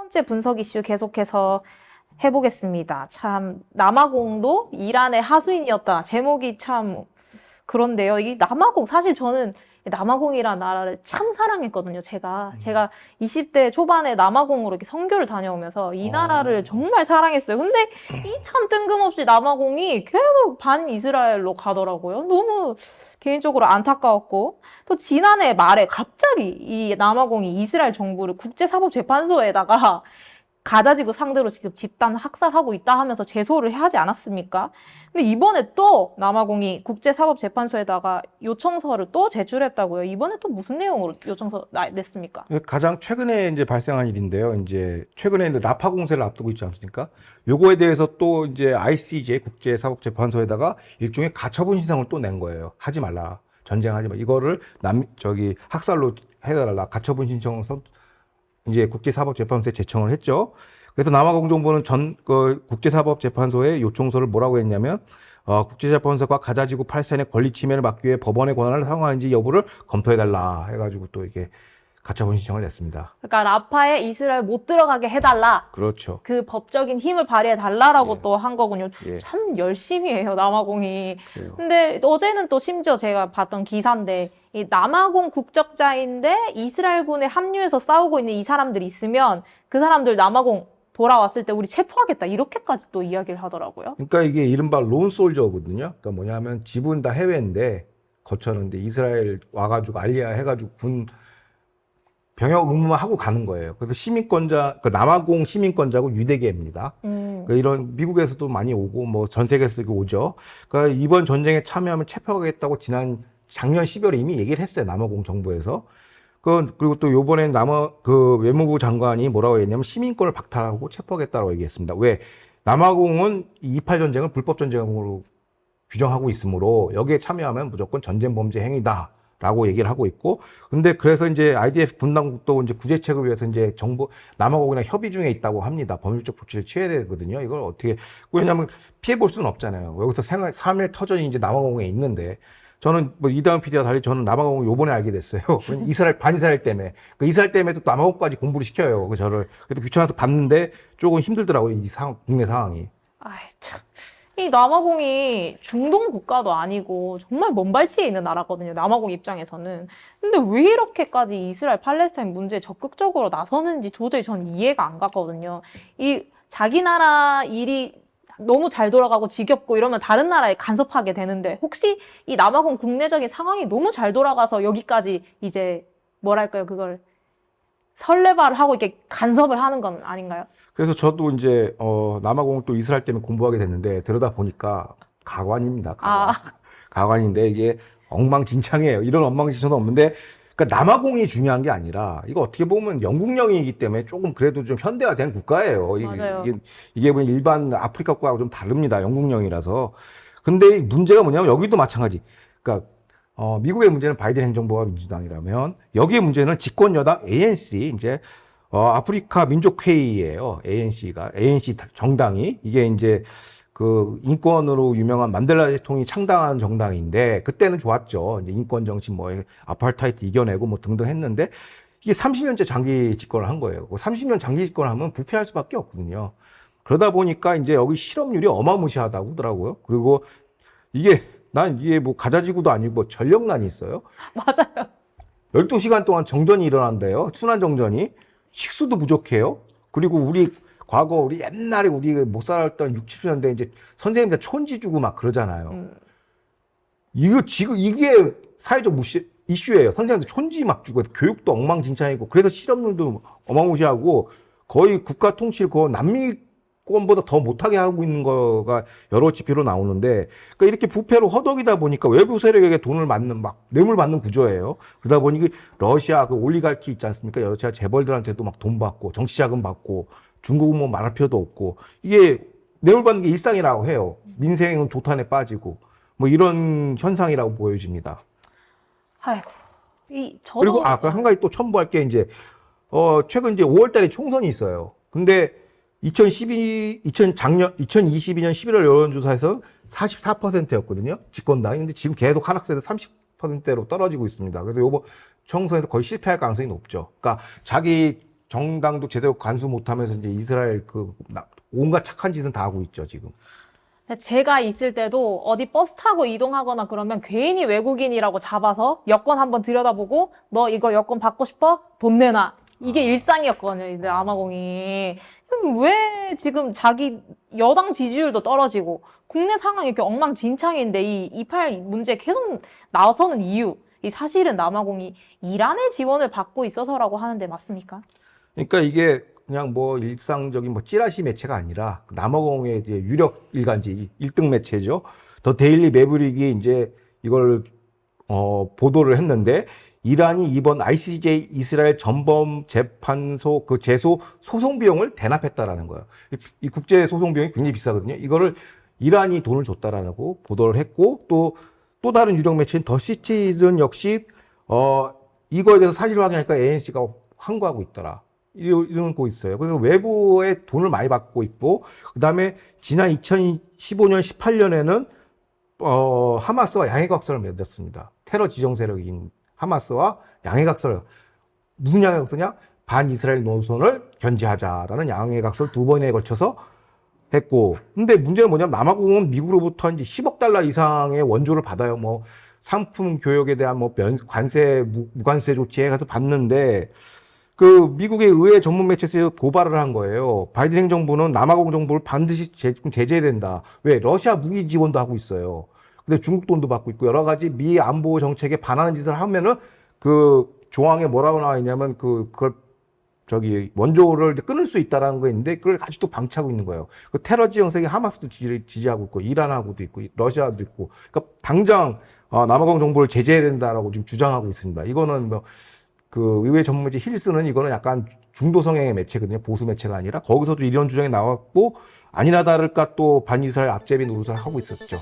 번째 분석 이슈 계속해서 해보겠습니다. 참 남아공도 이란의 하수인이었다. 제목이 참 그런데요. 이 남아공 사실 저는 남아공이라는 나라를 참 사랑했거든요. 제가 20대 초반에 남아공으로 이렇게 선교를 다녀오면서 이 나라를 정말 사랑했어요. 근데 이 참 뜬금없이 남아공이 계속 반 이스라엘로 가더라고요. 너무 개인적으로 안타까웠고 또 지난해 말에 갑자기 이 남아공이 이스라엘 정부를 국제사법재판소에다가 가자지구 상대로 지금 집단 학살하고 있다 하면서 제소를 하지 않았습니까? 근데 이번에 또 남아공이 국제사법재판소에다가 요청서를 또 제출했다고요. 이번에 또 무슨 내용으로 요청서 냈습니까? 가장 최근에 이제 발생한 일인데요. 이제 최근에 라파 공세를 앞두고 있지 않습니까? 요거에 대해서 또 이제 ICJ 국제사법재판소에다가 일종의 가처분 신청을 또 낸 거예요. 하지 말라. 전쟁하지 마. 이거를 학살로 해달라. 가처분 신청을 이제 국제사법재판소에 제청을 했죠. 그래서 남아공 정부는 국제사법재판소에 요청서를 뭐라고 했냐면, 국제재판소가 가자지구 팔산의 권리 침해를 막기 위해 법원의 권한을 사용하는지 여부를 검토해달라 해가지고 또 이게 가처분 신청을 냈습니다. 그러니까 라파에 이스라엘 못 들어가게 해달라. 그렇죠. 그 법적인 힘을 발휘해달라라고 예. 또 한 거군요. 예. 참 열심히 해요, 남아공이. 그래요. 근데 어제는 또 심지어 제가 봤던 기사인데 이 남아공 국적자인데 이스라엘군에 합류해서 싸우고 있는 이 사람들이 있으면 그 사람들 남아공 돌아왔을 때 우리 체포하겠다 이렇게까지 또 이야기를 하더라고요. 그러니까 이게 이른바 론솔저거든요. 그러니까 뭐냐면 집은 다 해외인데 거처는데 이스라엘 와가지고 알리야 해가지고 군 병역 의무만 하고 가는 거예요. 그래서 남아공 시민권자고 유대계입니다. 그러니까 이런 미국에서도 많이 오고 뭐 전 세계에서도 오죠. 그러니까 이번 전쟁에 참여하면 체포하겠다고 작년 10월에 이미 얘기를 했어요. 남아공 정부에서. 그리고 또 요번엔 외무부 장관이 뭐라고 했냐면 시민권을 박탈하고 체포하겠다고 얘기했습니다. 왜? 남아공은 2.28 전쟁을 불법 전쟁으로 규정하고 있으므로 여기에 참여하면 무조건 전쟁 범죄 행위다. 라고 얘기를 하고 있고, 근데 그래서 이제 IDF 군당국도 이제 구제책을 위해서 이제 남아공이랑 협의 중에 있다고 합니다. 법률적 조치를 취해야 되거든요. 이걸 어떻게, 왜냐면 피해 볼 수는 없잖아요. 여기서 삶의 터전이 이제 남아공에 있는데, 저는 뭐 이다은 PD와 달리 저는 남아공을 요번에 알게 됐어요. 반이스라엘 때문에. 그 이스라엘 때문에 또 남아공까지 공부를 시켜요. 그래서 귀찮아서 봤는데 조금 힘들더라고요. 국내 상황이. 아이, 참. 이 남아공이 중동 국가도 아니고 정말 먼 발치에 있는 나라거든요. 남아공 입장에서는. 근데 왜 이렇게까지 이스라엘 팔레스타인 문제에 적극적으로 나서는지 도저히 전 이해가 안 갔거든요. 이 자기 나라 일이 너무 잘 돌아가고 지겹고 이러면 다른 나라에 간섭하게 되는데 혹시 이 남아공 국내적인 상황이 너무 잘 돌아가서 여기까지 이제 뭐랄까요, 그걸 설레발을 하고 이렇게 간섭을 하는 건 아닌가요? 그래서 저도 이제 남아공을 또 이스라엘 때문에 공부하게 됐는데 들여다 보니까 가관입니다. 가관인데 이게 엉망진창이에요. 이런 엉망진창도 없는데, 그러니까 남아공이 중요한 게 아니라 이거 어떻게 보면 영국령이기 때문에 조금 그래도 좀 현대화된 국가예요. 맞아요. 이게 뭐 일반 아프리카 국가하고 좀 다릅니다. 영국령이라서. 근데 문제가 뭐냐면 여기도 마찬가지. 그러니까 미국의 문제는 바이든 행정부와 민주당이라면 여기의 문제는 집권 여당 ANC 이제 아프리카 민족회의예요. ANC 정당이 이게 이제 그 인권으로 유명한 만델라 대통령이 창당한 정당인데 그때는 좋았죠. 이제 인권 정치 뭐 아파르타이드 이겨내고 뭐 등등 했는데 이게 30년째 장기 집권을 한 거예요. 30년 장기 집권을 하면 부패할 수밖에 없거든요. 그러다 보니까 이제 여기 실업률이 어마무시하다고 하더라고요. 그리고 이게 뭐 가자지구도 아니고 전력난이 있어요. 맞아요. 12시간 동안 정전이 일어난대요. 순환 정전이. 식수도 부족해요. 그리고 우리 옛날에 우리 못 살았던 60, 70년대 이제 선생님들 촌지 주고 막 그러잖아요. 이게 사회적 이슈예요. 선생님들 촌지 막 주고 교육도 엉망진창이고 그래서 실업률도 어마무시하고 거의 국가 통치를 남미권보다 더 못하게 하고 있는 거가 여러 지표로 나오는데, 그러니까 이렇게 부패로 허덕이다 보니까 외부 세력에게 뇌물 받는 구조예요. 그러다 보니 러시아 올리가르키 있지 않습니까? 러시아 재벌들한테도 막 돈 받고 정치자금 받고 중국은 뭐 말할 필요도 없고 이게 뇌물 받는 게 일상이라고 해요. 민생은 도탄에 빠지고 뭐 이런 현상이라고 보여집니다. 아이고. 그리고 한 가지 또 첨부할 게 이제 최근 이제 5월 달에 총선이 있어요. 근데 2022년 11월 여론조사에서는 44%였거든요. 집권당이. 근데 지금 계속 하락세에서 30%대로 떨어지고 있습니다. 그래서 요번 총선에서 거의 실패할 가능성이 높죠. 그러니까 자기 정당도 제대로 간수 못하면서 이제 이스라엘 온갖 착한 짓은 다 하고 있죠 지금. 제가 있을 때도 어디 버스 타고 이동하거나 그러면 괜히 외국인이라고 잡아서 여권 한번 들여다보고 너 이거 여권 받고 싶어? 돈 내놔. 이게 일상이었거든요, 이 남아공이. 왜 지금 자기 여당 지지율도 떨어지고 국내 상황이 이렇게 엉망진창인데 이 이팔 문제 계속 나서는 이유. 이 사실은 남아공이 이란의 지원을 받고 있어서라고 하는데 맞습니까? 그러니까 이게 그냥 뭐 일상적인 뭐 찌라시 매체가 아니라 남아공의 이제 유력 일간지 1등 매체죠. 더 데일리 매브릭이 이제 이걸 보도를 했는데 이란이 이번 ICJ 이스라엘 전범 재판소 그 제소 소송 비용을 대납했다라는 거예요. 이 국제 소송 비용이 굉장히 비싸거든요. 이거를 이란이 돈을 줬다라고 보도를 했고 또 다른 유력 매체인 더 시티즌 역시 이거에 대해서 사실 확인하니까 ANC가 항거하고 있더라. 이런 거 있어요. 그래서 외부에 돈을 많이 받고 있고, 그 다음에 지난 2015년, 18년에는 하마스와 양해각서를 맺었습니다. 테러 지정 세력인 하마스와 양해각서를. 무슨 양해각서냐? 반이스라엘 노선을 견제하자라는 양해각서를 2번에 걸쳐서 했고, 근데 문제는 뭐냐면 남아공은 미국으로부터 이제 10억 달러 이상의 원조를 받아요. 뭐 상품 교역에 대한 뭐 관세, 무관세 조치에 가서 받는데, 그 미국의 의회 전문 매체에서 고발을 한 거예요. 바이든 행정부는 남아공 정부를 반드시 제재해야 된다. 왜? 러시아 무기 지원도 하고 있어요. 근데 중국 돈도 받고 있고 여러 가지 미 안보 정책에 반하는 짓을 하면은 그 조항에 뭐라고 나와 있냐면 그걸 원조를 끊을 수 있다라는 거 있는데 그걸 아직도 방치하고 있는 거예요. 그 테러 지정 세계 하마스도 지지하고 있고 이란하고도 있고 러시아도 있고. 그러니까 당장 남아공 정부를 제재해야 된다라고 지금 주장하고 있습니다. 이거는 뭐 그 의회 전문지 힐스는 이거는 약간 중도 성향의 매체거든요. 보수 매체가 아니라 거기서도 이런 주장이 나왔고 아니나 다를까 또 반이스라엘 앞제비 노릇을 하고 있었죠.